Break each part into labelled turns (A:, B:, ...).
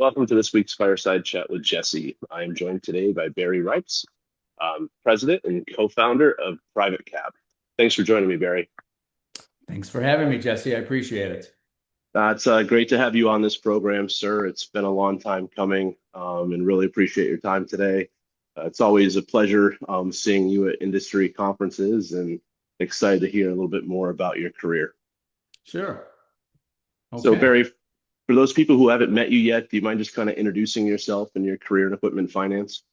A: Welcome to this week's Fireside Chat with Jesse. I am joined today by Barry Ripes, President and co-founder of PrivateCap. Thanks for joining me, Barry.
B: Thanks for having me, Jesse. I appreciate it.
A: It's great to have you on this program, sir. It's been a long time coming, and really appreciate your time today. It's always a pleasure seeing you at industry conferences and excited to hear a little bit more about your career.
B: Sure.
A: So,
B: Okay.
A: Barry, for those people who haven't met you yet, do you mind just kind of introducing yourself and your career in equipment finance?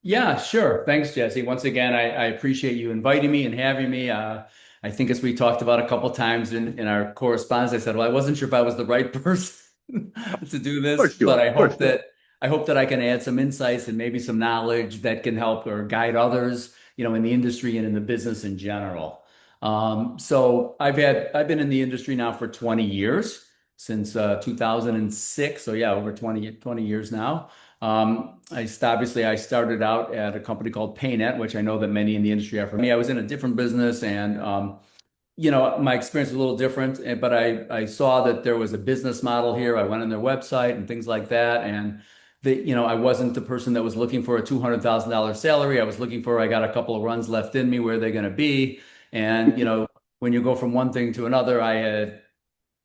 B: Yeah, sure. Thanks, Jesse. Once again, I appreciate you inviting me and having me. I think as we talked about a couple times in our correspondence, I said, well, I wasn't sure if I was the right person to do
A: Of
B: this,
A: course you
B: but
A: are. Of course you are.
B: I hope that I can add some insights and maybe some knowledge that can help or guide others, in the industry and in the business in general. So I've been in the industry now for 20 years, since 2006. So yeah, over 20 years now. Obviously I started out at a company called PayNet, which I know that many in the industry are familiar. I was in a different business, and my experience was a little different, but I saw that there was a business model here. I went on their website and things like that, and I wasn't the person that was looking for a $200,000 salary. I got a couple of runs left in me. Where are they going to be? And when you go from one thing to another, I had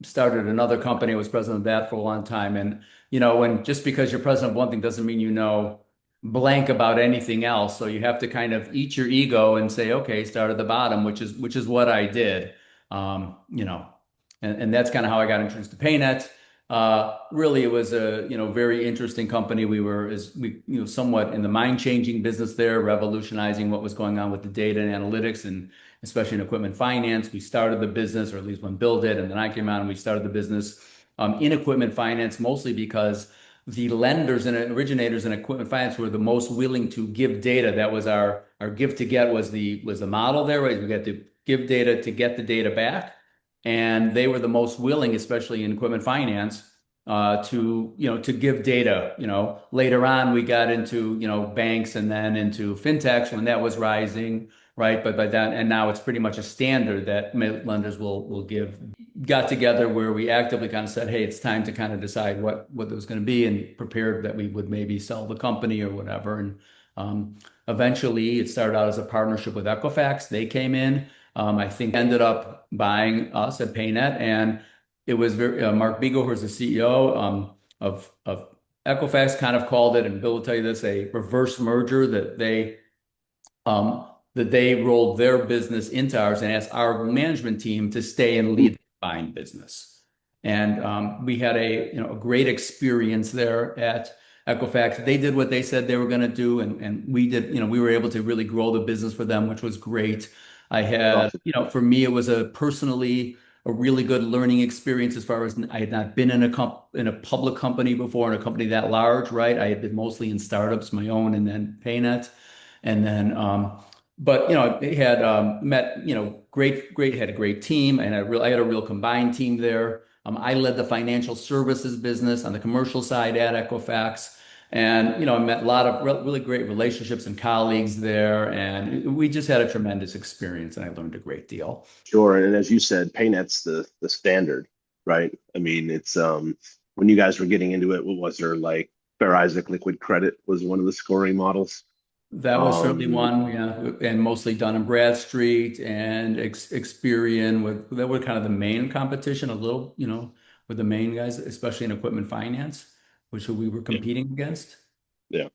B: started another company. I was president of that for a long time. And, when just because you're president of one thing doesn't mean you know blank about anything else. So you have to kind of eat your ego and say, okay, start at the bottom, which is what I did. Um, you know, and that's kind of how I got introduced to PayNet. Really, it was a very interesting company. We somewhat in the mind-changing business there, revolutionizing what was going on with the data and analytics, and especially in equipment finance. We started the business, or at least when Bill did, and then I came on and we started the business in equipment finance, mostly because the lenders and originators in equipment finance were the most willing to give data. That was our give to get was the model there, right? We got to give data to get the data back, and they were the most willing, especially in equipment finance, to give data. Later on we got into banks and then into fintechs when that was rising, right? But by then, and now it's pretty much a standard that lenders will give. Got together where we actively kind of said, hey, it's time to kind of decide what it was going to be, and prepared that we would maybe sell the company or whatever. And eventually it started out as a partnership with Equifax. They came in. I think ended up buying us at PayNet, and it was very Mark Beagle, who's the CEO of Equifax, kind of called it, and Bill will tell you this, a reverse merger, that they rolled their business into ours and asked our management team to stay and lead the buying business. And we had a great experience there at Equifax. They did what they said they were going to do, and we did. We were able to really grow the business for them, which was great. I had,
A: Awesome.
B: for me, it was personally a really good learning experience, as far as I had not been in a public company before, in a company that large, right? I had been mostly in startups, my own, and then PayNet. And then, but it had met, great, had a great team, and I had a real combined team there. I led the financial services business on the commercial side at Equifax. And, I met a lot of really great relationships and colleagues there. And we just had a tremendous experience, and I learned a great deal.
A: Sure. And as you said, PayNet's the standard, right? I mean, it's when you guys were getting into it, what was there like Fair Isaac Liquid Credit was one of the scoring models.
B: That was certainly
A: Um,
B: one, yeah, and mostly Dun and Bradstreet and Experian, that were kind of the main competition, a little, with the main guys, especially in equipment finance, which we were
A: yeah,
B: competing against.
A: yeah.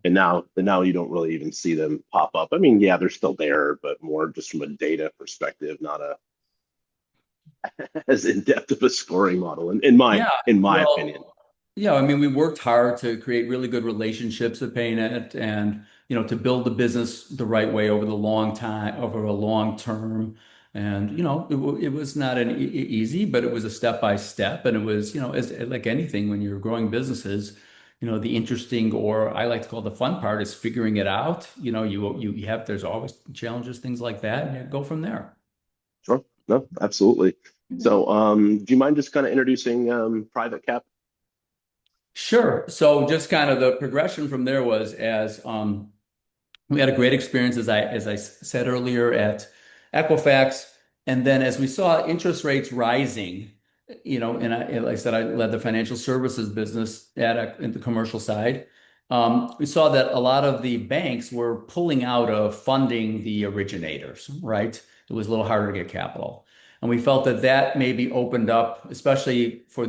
A: And now you don't really even see them pop up. I mean, yeah, they're still there, but more just from a data perspective, not a as in-depth of a scoring model,
B: Yeah,
A: in my opinion.
B: well, yeah, I mean, we worked hard to create really good relationships with PayNet, and, to build the business the right way over the long time, over a long term. And, it was not easy, but it was a step by step. And it was, as like anything, when you're growing businesses, the interesting, or I like to call the fun part, is figuring it out. There's always challenges, things like that, and you go from there.
A: Sure. No, absolutely. So, do you mind just kind of introducing PrivateCap?
B: Sure. So just kind of the progression from there was, as we had a great experience, as I said earlier, at Equifax. And then as we saw interest rates rising, like I said, I led the financial services business in the commercial side. We saw that a lot of the banks were pulling out of funding the originators, right? It was a little harder to get capital. And we felt that that maybe opened up, especially for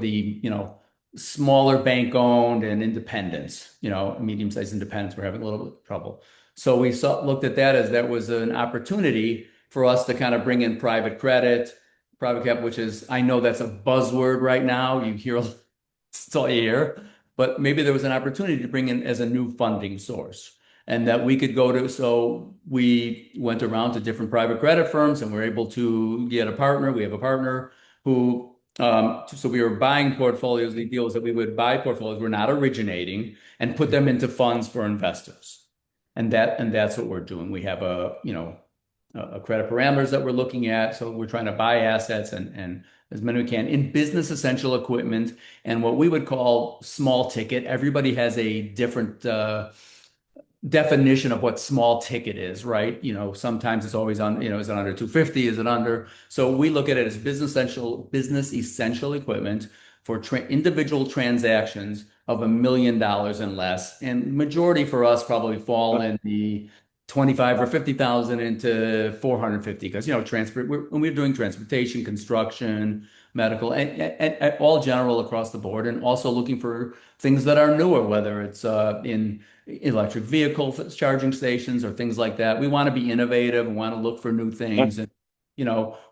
B: smaller bank owned and independents, medium-sized independents were having a little bit of trouble. So looked at that as that was an opportunity for us to kind of bring in private credit, PrivateCap, which is, I know that's a buzzword right now. You hear, it's all you hear, but maybe there was an opportunity to bring in as a new funding source and that we could go to. So we went around to different private credit firms and we're able to get a partner. We have a partner so we were buying portfolios. The deal was that we would buy portfolios. We're not originating and put them into funds for investors. And that's what we're doing. We have a credit parameters that we're looking at. So we're trying to buy assets and as many we can in business essential equipment and what we would call small ticket. Everybody has a different definition of what small ticket is, right? Sometimes it's always on, is it under 250? Is it under? So we look at it as business essential equipment for individual transactions of $1 million and less. And majority for us probably fall in the 25 or 50,000 into 450 because when we're doing transportation, construction, medical, and all general across the board, and also looking for things that are newer, whether it's in electric vehicle charging stations or things like that. We want to be innovative. We want to look for new things, and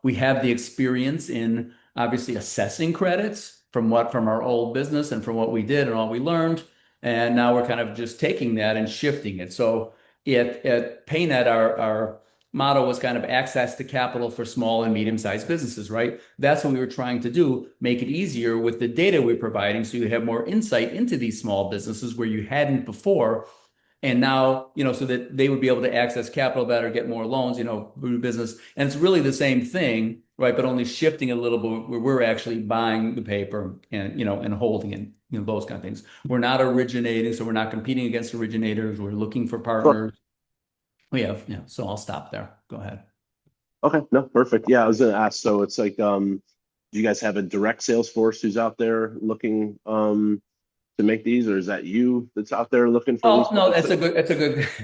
B: we have the experience in obviously assessing credits from our old business and from what we did and all we learned, and now we're kind of just taking that and shifting it. So at PayNet, our motto was kind of access to capital for small and medium-sized businesses, right? That's what we were trying to do, make it easier with the data we're providing so you have more insight into these small businesses where you hadn't before. And now, so that they would be able to access capital better, get more loans, through business. And it's really the same thing, right? But only shifting a little bit where we're actually buying the paper and holding it, those kind of things. We're not originating, so we're not competing against originators. We're looking for
A: Sure.
B: partners. So I'll stop there. Go ahead.
A: Okay, no, perfect. Yeah, I was gonna ask, so it's like, do you guys have a direct sales force who's out there looking to make these, or is that you that's out there looking for these
B: Oh, no,
A: folks?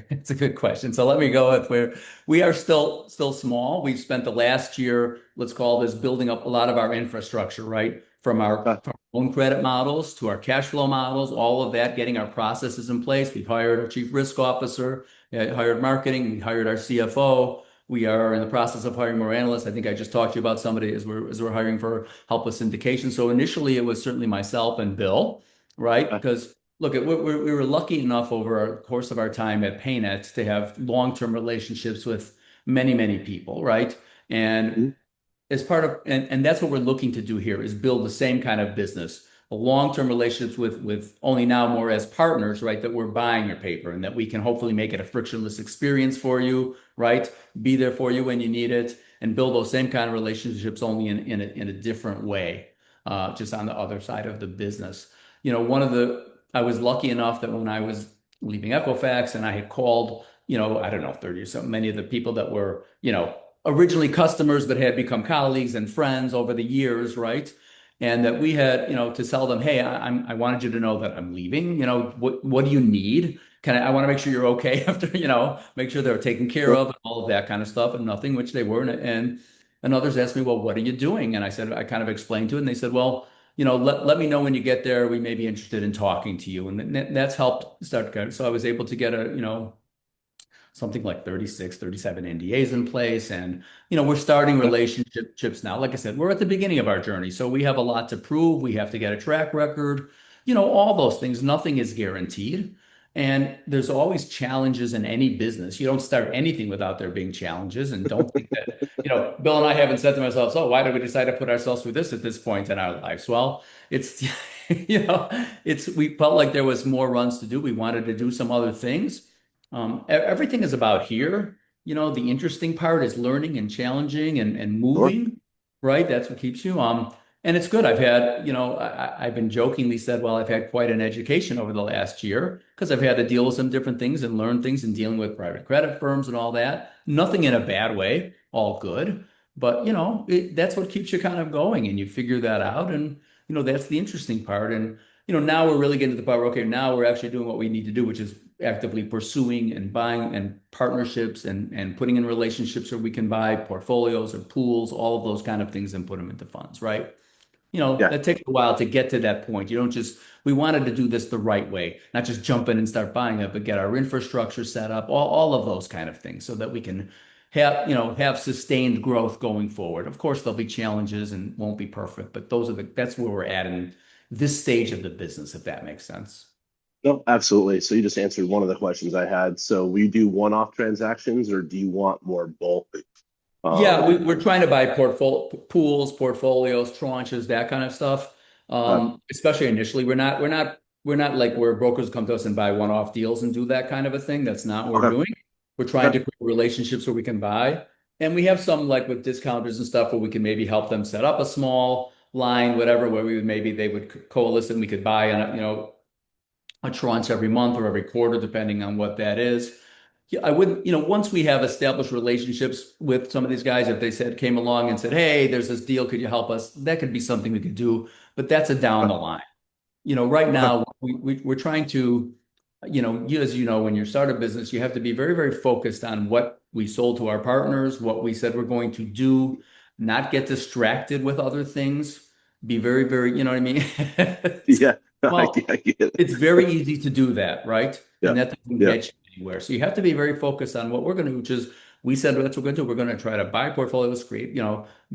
B: it's a good question. So let me go with where we are still small. We've spent the last year, let's call this building up a lot of our infrastructure, right? From
A: Uh,
B: our own credit models to our cash flow models, all of that, getting our processes in place. We've hired a chief risk officer, hired marketing, we hired our CFO. We are in the process of hiring more analysts. I think I just talked to you about somebody as we're hiring for help with syndication. So initially it was certainly myself and Bill, right?
A: uh,
B: Because look, we were lucky enough over the course of our time at PayNet to have long-term relationships with many, many people, right? And
A: mhm.
B: as part of, and that's what we're looking to do here is build the same kind of business, long-term relationships with only now more as partners, right? That we're buying your paper and that we can hopefully make it a frictionless experience for you, right? Be there for you when you need it and build those same kind of relationships only in a different way, just on the other side of the business. I was lucky enough that when I was leaving Equifax and I had called, I don't know, 30 or so, many of the people that were, originally customers but had become colleagues and friends over the years, right? And that we had, to tell them, hey, I wanted you to know that I'm leaving. What do you need? I want to make sure you're okay after, make sure they're taken care
A: Sure.
B: of and all of that kind of stuff and nothing, which they were. And others asked me, well, what are you doing? And I kind of explained to it and they said, well, let me know when you get there. We may be interested in talking to you. And that's helped start. So I was able to get something like 36, 37 NDAs in place. And, we're starting
A: Okay.
B: relationships now. Like I said, we're at the beginning of our journey. So we have a lot to prove. We have to get a track record, all those things. Nothing is guaranteed. And there's always challenges in any business. You don't start anything without there being challenges. And don't think that, Bill and I haven't said to ourselves, oh, why did we decide to put ourselves through this at this point in our lives? Well, it's, we felt like there was more runs to do. We wanted to do some other things. Everything is about here. The interesting part is learning and challenging and
A: Sure.
B: moving, right? That's what keeps you. And it's good. I've had, I've been jokingly said, well, I've had quite an education over the last year because I've had to deal with some different things and learn things and dealing with private credit firms and all that. Nothing in a bad way, all good. But that's what keeps you kind of going, and you figure that out, and that's the interesting part. And now we're really getting to the part where, okay, now we're actually doing what we need to do, which is actively pursuing and buying and partnerships and putting in relationships where we can buy portfolios or pools, all of those kind of things, and put them into funds, right?
A: Yeah.
B: That takes a while to get to that point. You don't just, we wanted to do this the right way, not just jump in and start buying it, but get our infrastructure set up, all of those kind of things so that we can have sustained growth going forward. Of course, there'll be challenges and won't be perfect, but that's where we're at in this stage of the business, if that makes sense.
A: No, absolutely. So you just answered one of the questions I had. So we do one-off transactions, or do you want more bulk?
B: Yeah,
A: Um,
B: we're trying to buy pools, portfolios, tranches, that kind of stuff.
A: uh,
B: Especially initially, we're not like where brokers come to us and buy one-off deals and do that kind of a thing. That's not what we're
A: okay.
B: doing. We're trying
A: Okay.
B: to create relationships where we can buy, and we have some like with discounters and stuff where we can maybe help them set up a small line, whatever, where maybe they would coalesce and we could buy on a tranche every month or every quarter, depending on what that is. Yeah, I wouldn't, once we have established relationships with some of these guys, if they came along and said, "Hey, there's this deal, could you help us?" That could be something we could do, but that's a down
A: Okay.
B: the line. Right
A: Okay.
B: now we're trying to, as you know, when you start a business, you have to be very, very focused on what we sold to our partners, what we said we're going to do, not get distracted with other things. Be very, very, you know what I mean?
A: Yeah. I
B: Well,
A: get
B: it's
A: it.
B: very easy to do that, right?
A: Yeah.
B: And that doesn't
A: Yeah.
B: get you anywhere. So you have to be very focused on what we're going to do, which is we said that's what we're going to do. We're going to try to buy portfolios, create,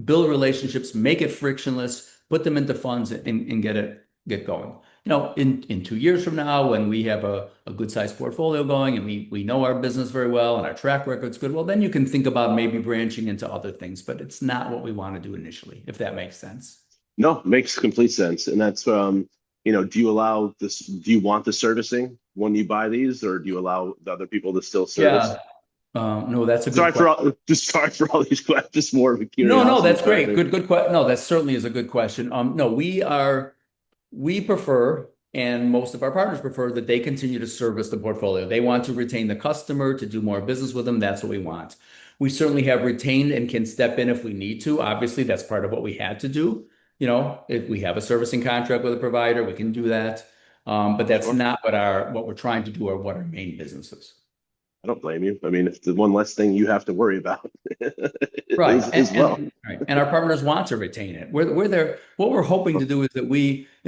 B: build relationships, make it frictionless, put them into funds and get going. In 2 years from now, when we have a good sized portfolio going and we know our business very well and our track record's good, well, then you can think about maybe branching into other things, but it's not what we want to do initially, if that makes sense.
A: No, makes complete sense. And that's do you allow this, do you want the servicing when you buy these, or do you allow the other people to still service?
B: Yeah. No, that's a good
A: Sorry for
B: question.
A: all, just sorry for all these questions. Just more of a
B: No,
A: curiosity
B: that's
A: kind of
B: great.
A: thing.
B: Good question. No, that certainly is a good question. No, we prefer, and most of our partners prefer that they continue to service the portfolio. They want to retain the customer to do more business with them. That's what we want. We certainly have retained and can step in if we need to. Obviously, that's part of what we had to do. If we have a servicing contract with a provider, we can do that. But that's
A: Sure.
B: not what we're trying to do or what our main business is.
A: I don't blame you. I mean, if the one less thing you have to worry about
B: Right.
A: as well.
B: Right. And our partners want to retain it. We're there. What we're hoping to do is that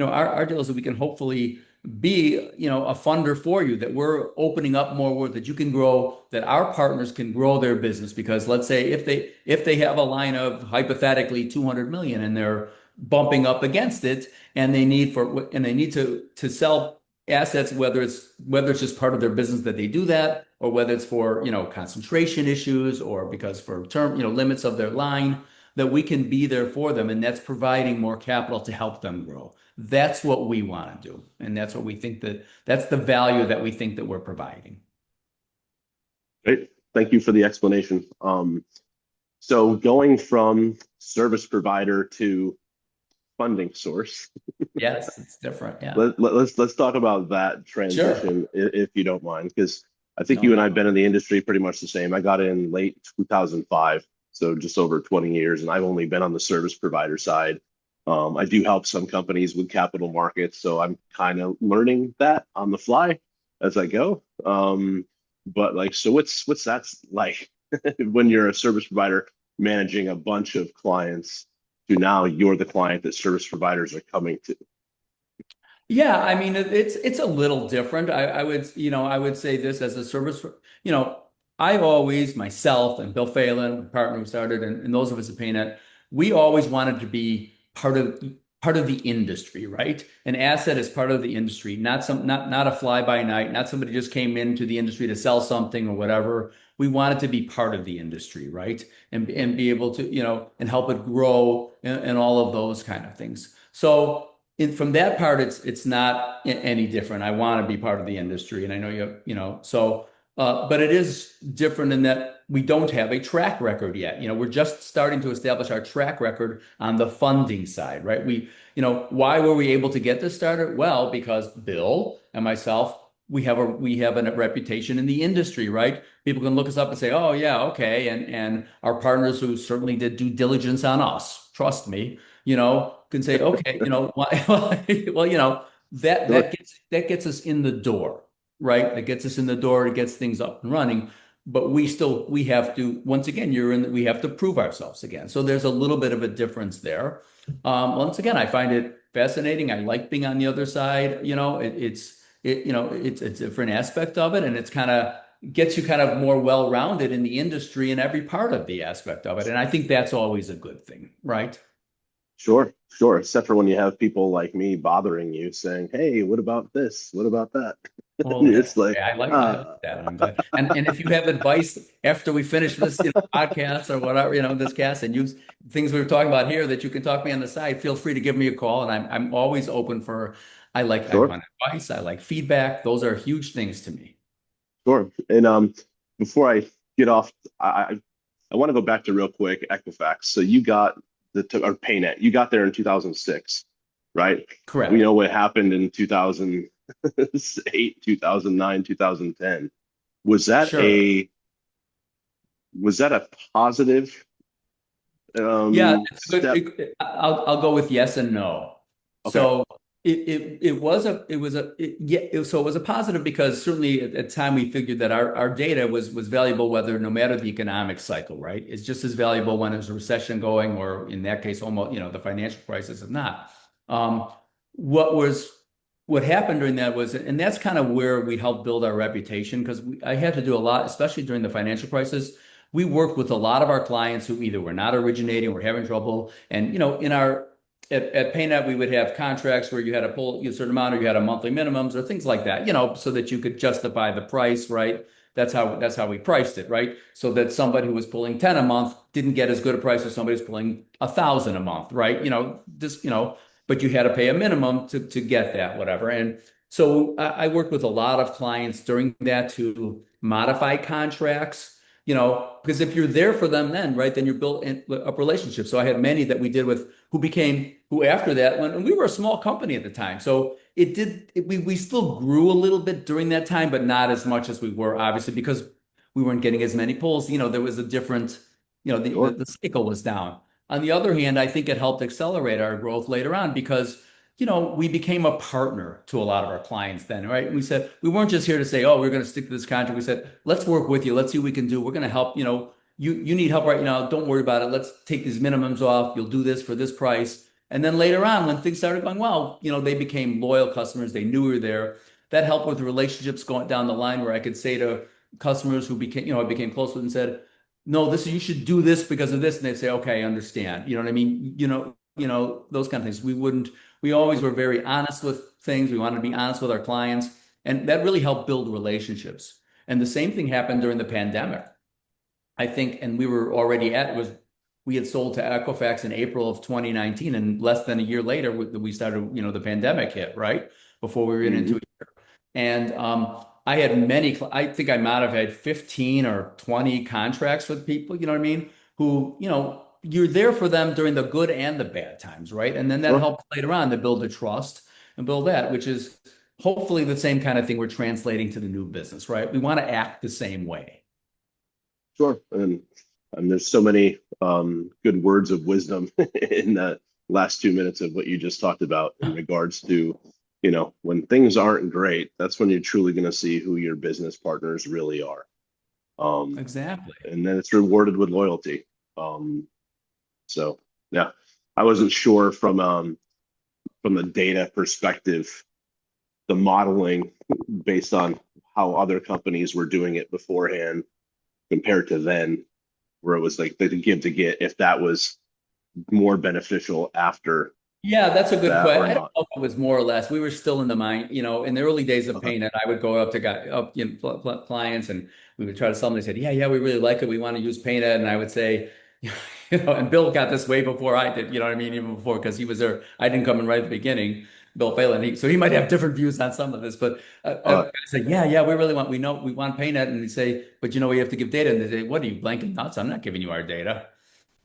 B: our deal is that we can hopefully be, a funder for you, that we're opening up more work that you can grow, that our partners can grow their business. Because let's say if they have a line of hypothetically 200 million and they're bumping up against it and they need to sell assets, whether it's just part of their business that they do that, or whether it's for concentration issues or because for term limits of their line, that we can be there for them, and that's providing more capital to help them grow. That's what we want to do, and that's what we think that's the value that we think that we're providing.
A: Great. Thank you for the explanation. So going from service provider to funding source,
B: Yes, it's different. Yeah.
A: let's talk about that
B: Sure.
A: transition if you don't mind, because I think
B: No,
A: you and I
B: no.
A: have been in the industry pretty much the same. I got in late 2005, so just over 20 years, and I've only been on the service provider side. I do help some companies with capital markets, so I'm kind of learning that on the fly as I go. But like, so what's that like when you're a service provider managing a bunch of clients to now you're the client that service providers are coming to?
B: Yeah, I mean it's a little different. I would say this as a service. You know, I always myself and Bill Phelan, my partner who started, and those of us at PayNet, we always wanted to be part of the industry, right? An asset is part of the industry, not a fly by night, not somebody just came into the industry to sell something or whatever. We wanted to be part of the industry, right? And be able to and help it grow and all of those kind of things. So from that part, it's not any different. I want to be part of the industry, and I know so. But it is different in that we don't have a track record yet. We're just starting to establish our track record on the funding side, right? Why were we able to get this started? Well, because Bill and myself we have a reputation in the industry, right? People can look us up and say, "Oh yeah, okay," and our partners who certainly did due diligence on us, trust me, can say, "Okay, why, well,
A: Sure.
B: that gets us in the door, right? That gets us in the door, it gets things up and running." But we have to, once again, we have to prove ourselves again. So there's a little bit of a difference there. Once again, I find it fascinating. I like being on the other side. It's a different aspect of it, and it's kind of gets you kind of more well-rounded in the industry and every part of the aspect of it. And I think that's always a good thing, right?
A: Sure. Sure. Except for when you have people like me bothering you saying, "Hey, what about this? What about that?"
B: Well,
A: And
B: that's
A: it's like,
B: okay. I like that. I'm glad. And if you have advice after we finish this, podcast or whatever, this cast and use things we were talking about here that you can talk to me on the side, feel free to give me a call. And I'm always open for I
A: sure.
B: want advice, I like feedback. Those are huge things to me.
A: Sure. And before I get off, I want to go back to real quick Equifax. So you got or PayNet. You got there in 2006, right? We
B: Correct.
A: know what happened in 2008, 2009, 2010. Was that
B: Sure.
A: a was that a positive
B: Yeah, it's a good.
A: step?
B: I'll go with yes and no.
A: Okay.
B: So it was yeah, so it was a positive because certainly at the time we figured that our data was valuable whether no matter the economic cycle, right? It's just as valuable when there's a recession going, or in that case, almost the financial crisis is not. Um, what was what happened during that was, and that's kind of where we helped build our reputation because I had to do a lot, especially during the financial crisis. We worked with a lot of our clients who either were not originating or having trouble. And, in our at PayNet, we would have contracts where you had to pull a certain amount or you had a monthly minimums or things like that, so that you could justify the price, right? That's how we priced it, right? So that somebody who was pulling 10 a month didn't get as good a price as somebody who's pulling 1,000 a month, right? But you had to pay a minimum to get that, whatever. And so I worked with a lot of clients during that to modify contracts, because if you're there for them then, right, then you're built up relationships. So I had many that we did with who after that, when and we were a small company at the time. So we still grew a little bit during that time, but not as much as we were, obviously, because we weren't getting as many pulls. There was a different,
A: Sure.
B: the cycle was down. On the other hand, I think it helped accelerate our growth later on because we became a partner to a lot of our clients then, right? And we said, we weren't just here to say, oh, we're going to stick to this contract. We said, let's work with you. Let's see what we can do. We're going to help, you need help right now. Don't worry about it. Let's take these minimums off. You'll do this for this price. And then later on, when things started going well, they became loyal customers. They knew we were there. That helped with relationships going down the line where I could say to customers who I became close with and said, no, you should do this because of this. And they'd say, okay, I understand. You know what I mean? Those kind of things. We always were very honest with things. We wanted to be honest with our clients. And that really helped build relationships. And the same thing happened during the pandemic. I think, and we had sold to Equifax in April of 2019, and less than a year later, we started, the pandemic hit, right? Before we were into
A: Mhm.
B: it. And I had I think I might have had 15 or 20 contracts with people, you know what I mean? Who, you're there for them during the good and the bad times, right? And then that
A: Sure.
B: helps later on to build a trust and build that, which is hopefully the same kind of thing we're translating to the new business, right? We want to act the same way.
A: Sure. And there's so many good words of wisdom in that last 2 minutes of what you just talked about in regards to, when things aren't great, that's when you're truly going to see who your business partners really are. Um,
B: Exactly.
A: and then it's rewarded with loyalty. Um, so yeah, I wasn't sure from the data perspective, the modeling based on how other companies were doing it beforehand compared to then, where it was like the give to get, if that was more beneficial after
B: Yeah, that's a good
A: that or
B: question. I don't
A: not.
B: know if it was more or less. We were still in the mind, in the early days of
A: Okay.
B: PayNet, I would go up to clients and we would try to sell them. They said, yeah, we really like it. We want to use PayNet. And I would say, and Bill got this way before I did, you know what I mean? Even before, because he was there. I didn't come in right at the beginning, Bill Phelan. So he might have different views on some of this, but
A: Uh,
B: I said, we know, we want PayNet. And they say, but we have to give data. And they say, what are you, blanking nuts? I'm not giving you our data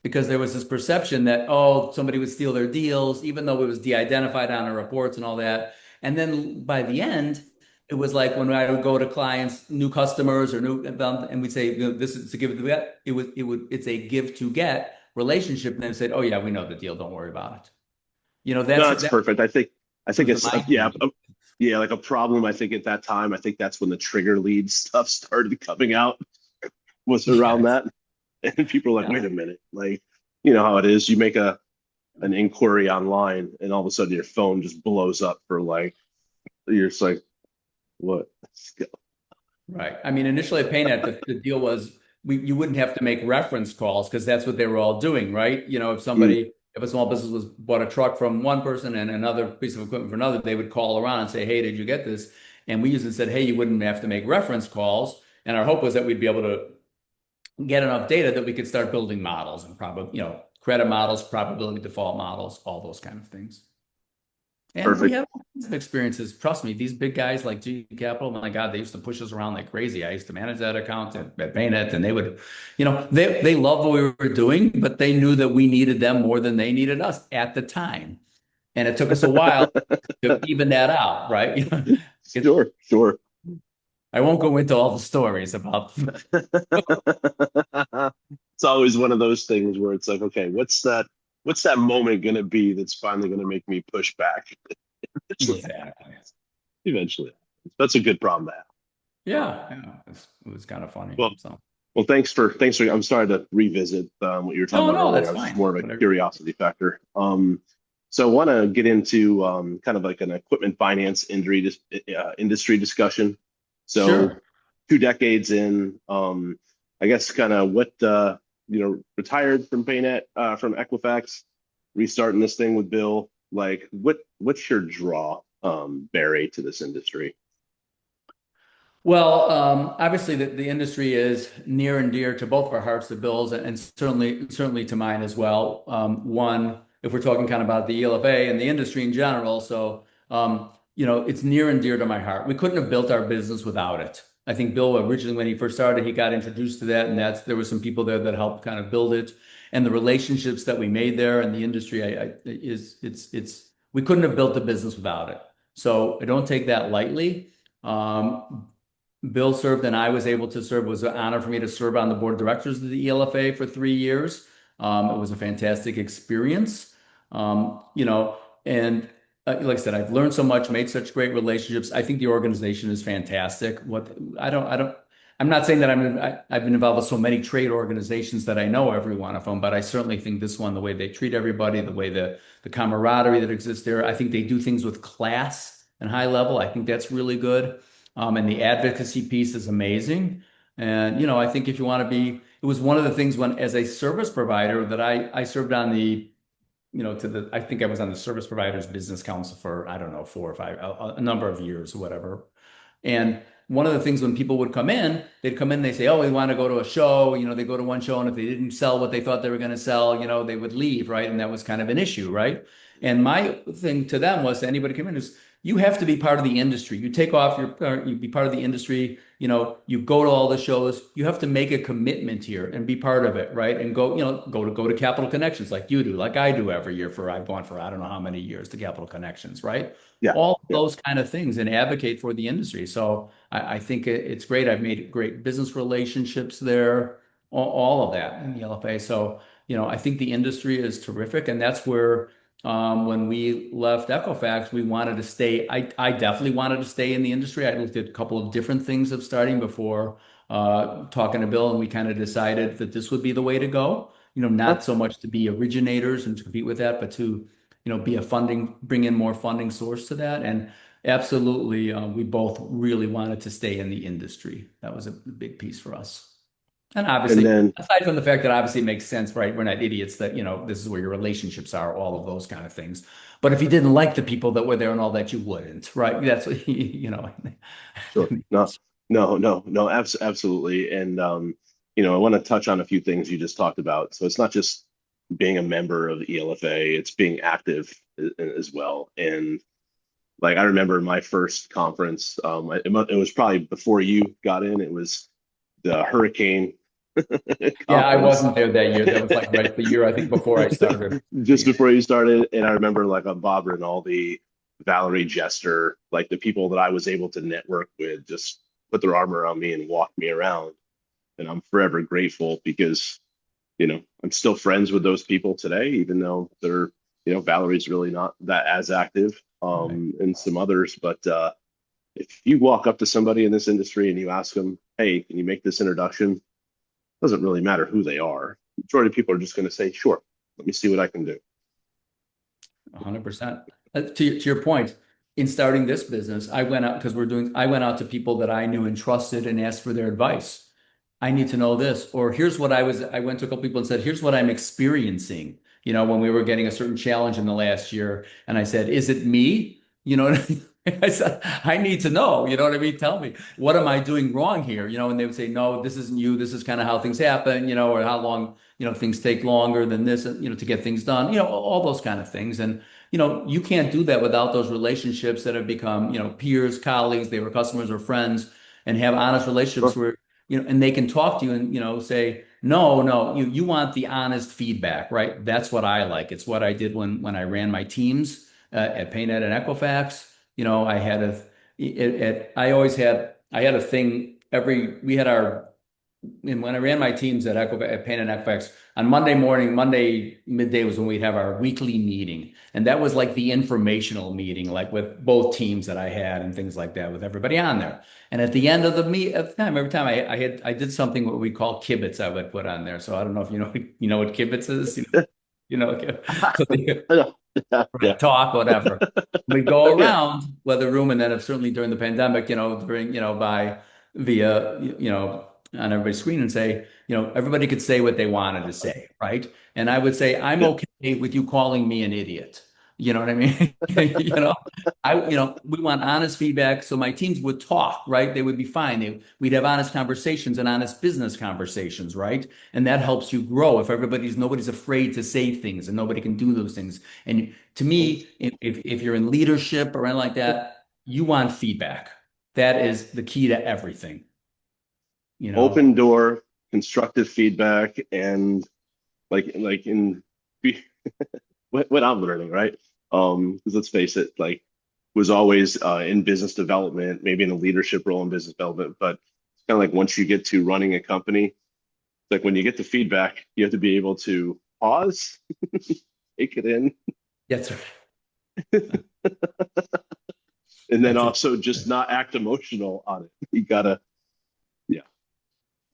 B: because there was this perception that, oh, somebody would steal their deals, even though it was de-identified on our reports and all that. And then by the end, it was like when I would go to clients, new customers or new, and we'd say, this is to give to get. It's a give to get relationship. And then said, oh yeah, we know the deal. Don't worry about it.
A: No,
B: That
A: that's perfect. I think
B: was the
A: it's
B: mindset.
A: yeah, like a problem. I think at that time, I think that's when the trigger lead stuff started coming out, was around
B: Yes.
A: that. And people are like,
B: Yeah.
A: wait a minute, like, you know how it is. You make an inquiry online and all of a sudden your phone just blows up for like, you're just like, what?
B: Right. I mean, initially at PayNet, the deal was you wouldn't have to make reference calls because that's what they were all doing, right?
A: Mm,
B: If a small business was bought a truck from one person and another piece of equipment for another, they would call around and say, hey, did you get this? And we usually said, hey, you wouldn't have to make reference calls. And our hope was that we'd be able to get enough data that we could start building models and probably, credit models, probability default models, all those kind of things. And we
A: perfect.
B: have all kinds of experiences. Trust me, these big guys like G Capital, my God, they used to push us around like crazy. I used to manage that account at PayNet, and they would, they loved what we were doing, but they knew that we needed them more than they needed us at the time. And it took us a while to even that out, right? It,
A: Sure, sure.
B: I won't go into all the stories about.
A: It's always one of those things where it's like, okay, what's that moment gonna be that's finally gonna make me push back? Eventually,
B: Exactly.
A: eventually. That's a good problem to have.
B: Yeah, yeah, it was kind of funny.
A: Well,
B: So,
A: thanks for. I'm sorry to revisit what you were talking
B: no,
A: about
B: no,
A: earlier.
B: that's
A: I was just
B: fine.
A: more of a
B: Whatever.
A: curiosity factor. So I want to get into kind of like an equipment finance industry discussion. So
B: Sure.
A: 2 decades in, I guess kind of what retired from PayNet, from Equifax, restarting this thing with Bill. Like, what's your draw, Barry, to this industry?
B: Well, obviously the industry is near and dear to both of our hearts, the Bills, and certainly to mine as well. One, if we're talking kind of about the ELFA and the industry in general, so it's near and dear to my heart. We couldn't have built our business without it. I think Bill originally, when he first started, he got introduced to that, and there were some people there that helped kind of build it, and the relationships that we made there and the industry, we couldn't have built the business without it. So I don't take that lightly. Bill served and I was able to serve. It was an honor for me to serve on the board of directors of the ELFA for 3 years. It was a fantastic experience. And like I said, I've learned so much, made such great relationships. I think the organization is fantastic. I'm not saying that I've been involved with so many trade organizations that I know every one of them, but I certainly think this one, the way they treat everybody, the way the camaraderie that exists there, I think they do things with class and high level. I think that's really good. And the advocacy piece is amazing. And, I think if you want to it was one of the things when, as a service provider, that I served on I think I was on the Service Providers Business Council for, I don't know, 4 or 5, a number of years or whatever. And one of the things when people would come in, they'd come in and they say, oh, we want to go to a show. They go to one show, and if they didn't sell what they thought they were going to sell, they would leave, right? And that was kind of an issue, right? And my thing to them was, to anybody come in, is you have to be part of the industry. You take off you be part of the industry. You go to all the shows. You have to make a commitment here and be part of it, right? And go to Capital Connections like you do, like I do every year I've gone for I don't know how many years to Capital Connections, right?
A: Yeah,
B: All
A: yeah.
B: those kind of things, and advocate for the industry. So I think it's great. I've made great business relationships there, all of that in the LFA. So, I think the industry is terrific. And that's where, when we left Equifax, we wanted to stay. I definitely wanted to stay in the industry. I looked at a couple of different things of starting before talking to Bill, and we kind of decided that this would be the way to go. Not so much to be originators and to compete with that, but to bring in more funding source to that. And absolutely, we both really wanted to stay in the industry. That was a big piece for us. And
A: And
B: obviously,
A: then
B: aside from the fact that obviously it makes sense, right? We're not idiots that, this is where your relationships are, all of those kind of things. But if you didn't like the people that were there and all that, you wouldn't, right? That's what,
A: sure. No, no, no, no, absolutely. And I want to touch on a few things you just talked about. So it's not just being a member of the ELFA, it's being active as well. And like I remember my first conference, it was probably before you got in, it was the hurricane
B: Yeah, I
A: conference.
B: wasn't there that year. That was like the year I think before I started.
A: Just before you started. And I remember like on Bob Rinaldi Valerie, Jester, like the people that I was able to network with, just put their arm around me and walk me around. And I'm forever grateful because, I'm still friends with those people today, even though Valerie's really not that as active,
B: Right.
A: and some others. But if you walk up to somebody in this industry and you ask them, hey, can you make this introduction? Doesn't really matter who they are. The majority of people are just going to say, sure, let me see what I can do.
B: 100%. To your point, in starting this business, I went out I went out to people that I knew and trusted and asked for their advice. I need to know this, or I went to a couple people and said, here's what I'm experiencing. When we were getting a certain challenge in the last year, and I said, is it me? You know what I mean? I said, I need to know, you know what I mean? Tell me, what am I doing wrong here? And they would say, no, this isn't you. This is kind of how things happen, or how long, things take longer than this, to get things done, all those kind of things. And, you can't do that without those relationships that have become, peers, colleagues, they were customers or friends, and have honest relationships
A: Sure.
B: where, and they can talk to you and, say, no, you want the honest feedback, right? That's what I like. It's what I did when I ran my teams at PayNet and Equifax. I had I had a thing we had and when I ran my teams at PayNet and Equifax, on Monday midday was when we'd have our weekly meeting. And that was like the informational meeting, like with both teams that I had and things like that, with everybody on there. And at the end of at the time, every time I did something what we call kibitz I would put on there. So I don't know if you know what kibitz is, so
A: Yeah.
B: talk, whatever. We go around the room, and then certainly during the pandemic, during, by via, on everybody's screen and say, everybody could say what they wanted to say, right? And I would say, I'm
A: Yeah.
B: okay with you calling me an idiot. You know what I mean? We want honest feedback. So my teams would talk, right? They would be fine. We'd have honest conversations and honest business conversations, right? And that helps you grow if nobody's afraid to say things and nobody can do those things. And to me, if you're in leadership or anything like that, you want feedback. That is the key to everything, you know?
A: Open door, constructive feedback, and like in what I'm learning, right? Because let's face it, like was always in business development, maybe in a leadership role in business development, but it's kind of like once you get to running a company, like when you get the feedback, you have to be able to pause, take it in,
B: That's
A: and then
B: that's it.
A: also just not act emotional on it. You gotta, yeah,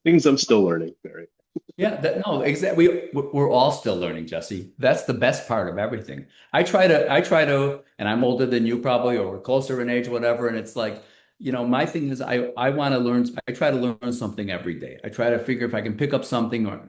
A: things I'm still learning, Barry.
B: Yeah, no, exactly. We're all still learning, Jesse. That's the best part of everything. I try to, and I'm older than you probably, or we're closer in age, whatever. And it's like, my thing is I want to learn, I try to learn something every day. I try to figure if I can pick up something or,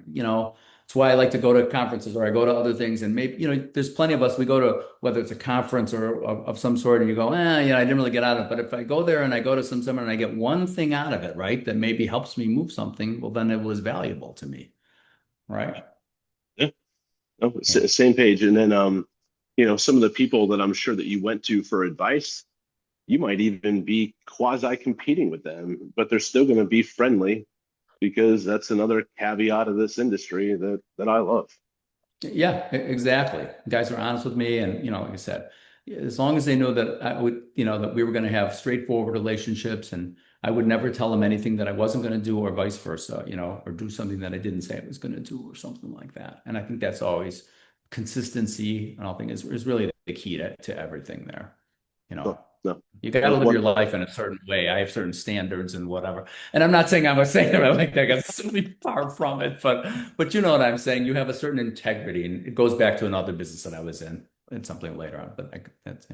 B: it's why I like to go to conferences or I go to other things. And maybe, there's plenty of us, we go to, whether it's a conference or of some sort, and you go, I didn't really get out of it. But if I go there and I go to some seminar and I get one thing out of it, right, that maybe helps me move something, well, then it was valuable to me. Right.
A: Yeah, no,
B: Yeah.
A: same page. And then, some of the people that I'm sure that you went to for advice, you might even be quasi competing with them, but they're still going to be friendly because that's another caveat of this industry that I love.
B: Yeah, exactly. Guys are honest with me. And, like I said, as long as they know that I would, that we were going to have straightforward relationships and I would never tell them anything that I wasn't going to do or vice versa, or do something that I didn't say I was going to do or something like that. And I think that's always consistency and all things is really the key to everything there. You
A: No,
B: know,
A: no,
B: you got to
A: no,
B: live
A: one,
B: your life in a certain way. I have certain standards and whatever. And I'm not saying I'm a saint like that. I'm certainly far from it. But you know what I'm saying. You have a certain integrity, and it goes back to another business that I was in something later on. But that's.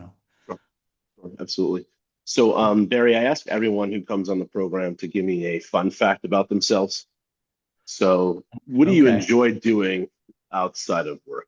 A: absolutely. So, Barry, I ask everyone who comes on the program to give me a fun fact about themselves. So, what do you
B: Okay.
A: enjoy doing outside of work?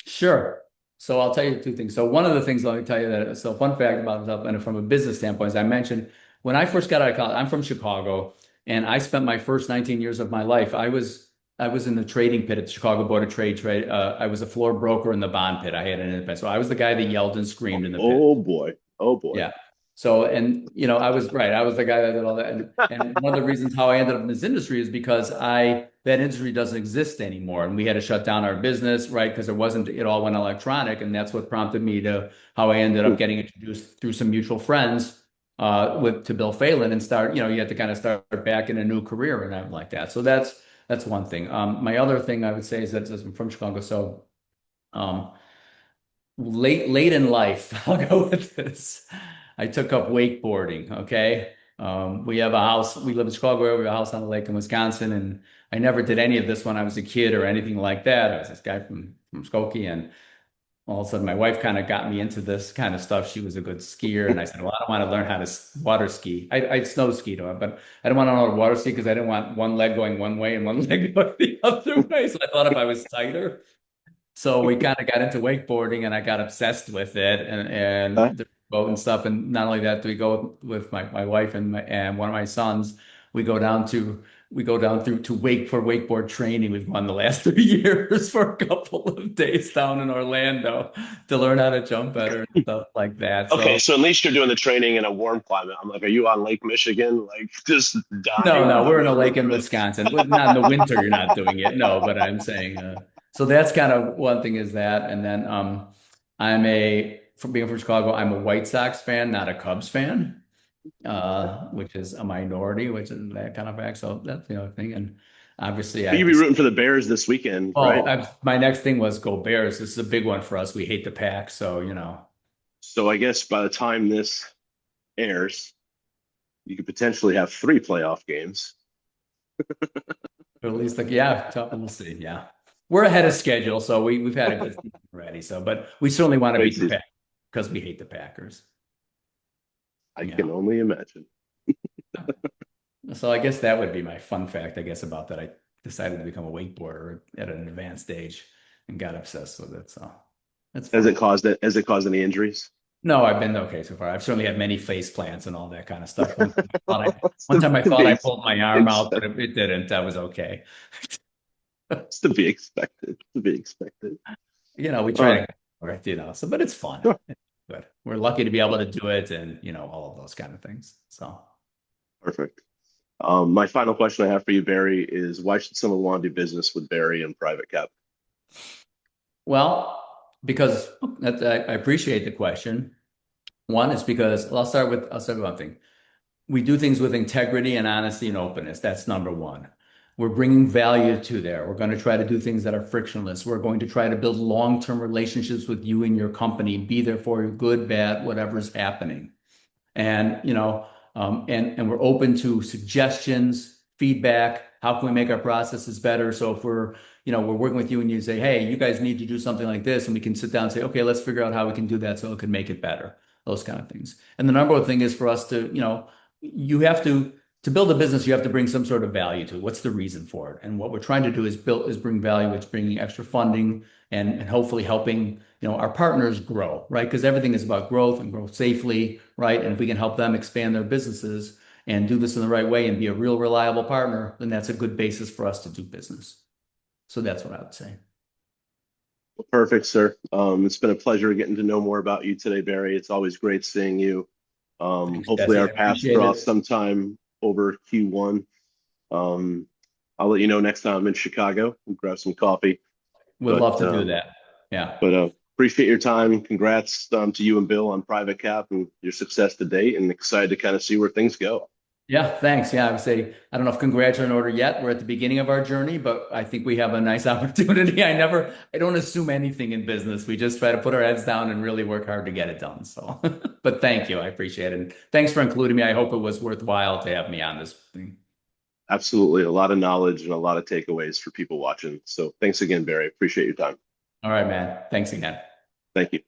B: Sure. So I'll tell you two things. So one of the things, let me tell you that, so fun fact about myself, and from a business standpoint, as I mentioned, when I first got out of college, I'm from Chicago, and I spent my first 19 years of my life. I was in the trading pit at the Chicago Board of Trade. I was a floor broker in the bond pit. I had an independent. So I was the guy that yelled and screamed in the pit.
A: Oh boy, oh boy.
B: Yeah. So, and I was right. I was the guy that did all that. And one of the reasons how I ended up in this industry is because that industry doesn't exist anymore. And we had to shut down our business, right? Because it all went electronic. And that's what prompted me to how I ended up getting introduced through some mutual friends to Bill Phelan and start, you had to kind of start back in a new career and everything like that. So that's one thing. My other thing I would say is that I'm from Chicago. So um, late in life, I'll go with this. I took up wakeboarding. Okay. We have a house. We live in Chicago. We have a house on the lake in Wisconsin, and I never did any of this when I was a kid or anything like that. I was this guy from Skokie, and all of a sudden, my wife kind of got me into this kind of stuff. She was a good skier, and I said, "Well, I don't want to learn how to water ski. I snow ski to it, but I don't want to know how to water ski because I didn't want one leg going one way and one leg going the other way. So I thought if I was tighter." So we kind of got into wakeboarding and I got obsessed with it and the boat and stuff. And not only that, we go with my wife and one of my sons, we go down to wakeboard training. We've gone the last 3 years for a couple of days down in Orlando to learn how to jump better and stuff like that.
A: Okay,
B: So
A: so at least you're doing the training in a warm climate. I'm like, are you on Lake Michigan? Like just
B: no,
A: dying
B: no,
A: of
B: we're in a lake in
A: immigrants?
B: Wisconsin. Well, not in the winter, you're not doing it. No, but I'm saying, so that's kind of one thing is that. And then from being from Chicago, I'm a White Sox fan, not a Cubs fan, which is a minority, which is that kind of fact. So that's the other thing. And obviously,
A: But you'd be rooting for the Bears this weekend, right?
B: my next thing was go Bears. This is a big one for us. We hate the pack. So,
A: So I guess by the time this airs, you could potentially have three playoff games.
B: or at least yeah, we'll see. Yeah. We're ahead of schedule. So we've had a good season already. So, but we certainly want to
A: Great
B: beat the
A: season.
B: pack because we hate the Packers.
A: I
B: Yeah.
A: can only imagine.
B: So I guess that would be my fun fact, I guess, about that. I decided to become a wakeboarder at an advanced age and got obsessed with it. So that's
A: Has
B: fun.
A: it caused it? Has it caused any injuries?
B: No, I've been okay so far. I've certainly had many face plants and all that kind of stuff.
A: It's
B: One time I
A: to
B: thought
A: be
B: I pulled my arm out, but
A: expected.
B: it didn't. That was okay.
A: It's to be expected. To be expected.
B: We
A: Uh,
B: try to, right, so, but it's fun.
A: sure.
B: It's good. We're lucky to be able to do it and, all of those kind of things. So.
A: Perfect. My final question I have for you, Barry, is why should someone want to do business with Barry and PrivateCap?
B: Well, because I appreciate the question. One is because I'll start with one thing. We do things with integrity and honesty and openness. That's number one. We're bringing value to there. We're going to try to do things that are frictionless. We're going to try to build long-term relationships with you and your company, be there for you, good, bad, whatever's happening. And, and we're open to suggestions, feedback. How can we make our processes better? So if we're working with you and you say, hey, you guys need to do something like this, and we can sit down and say, okay, let's figure out how we can do that so it can make it better. Those kind of things. And the number one thing is for us to, you have to build a business, you have to bring some sort of value to it. What's the reason for it? And what we're trying to do is bring value. It's bringing extra funding and hopefully helping, our partners grow, right? Because everything is about growth and growth safely, right? And if we can help them expand their businesses and do this in the right way and be a real reliable partner, then that's a good basis for us to do business. So that's what I would say.
A: Perfect, sir. It's been a pleasure getting to know more about you today, Barry. It's always great seeing you.
B: Thanks,
A: Hopefully
B: Jesse.
A: our
B: I
A: paths
B: appreciate
A: cross
B: it.
A: sometime over Q1. Um, I'll let you know next time I'm in Chicago. We'll grab some coffee.
B: Would
A: But
B: love to do that. Yeah.
A: appreciate your time. Congrats to you and Bill on PrivateCap and your success to date, and excited to kind of see where things go.
B: Yeah, thanks. Yeah, I would say I don't know if congrats are in order yet. We're at the beginning of our journey, but I think we have a nice opportunity. I don't assume anything in business. We just try to put our heads down and really work hard to get it done. So, but thank you. I appreciate it. And thanks for including me. I hope it was worthwhile to have me on this thing.
A: Absolutely, a lot of knowledge and a lot of takeaways for people watching. So thanks again, Barry. Appreciate your time.
B: All right, man. Thanks again.
A: Thank you.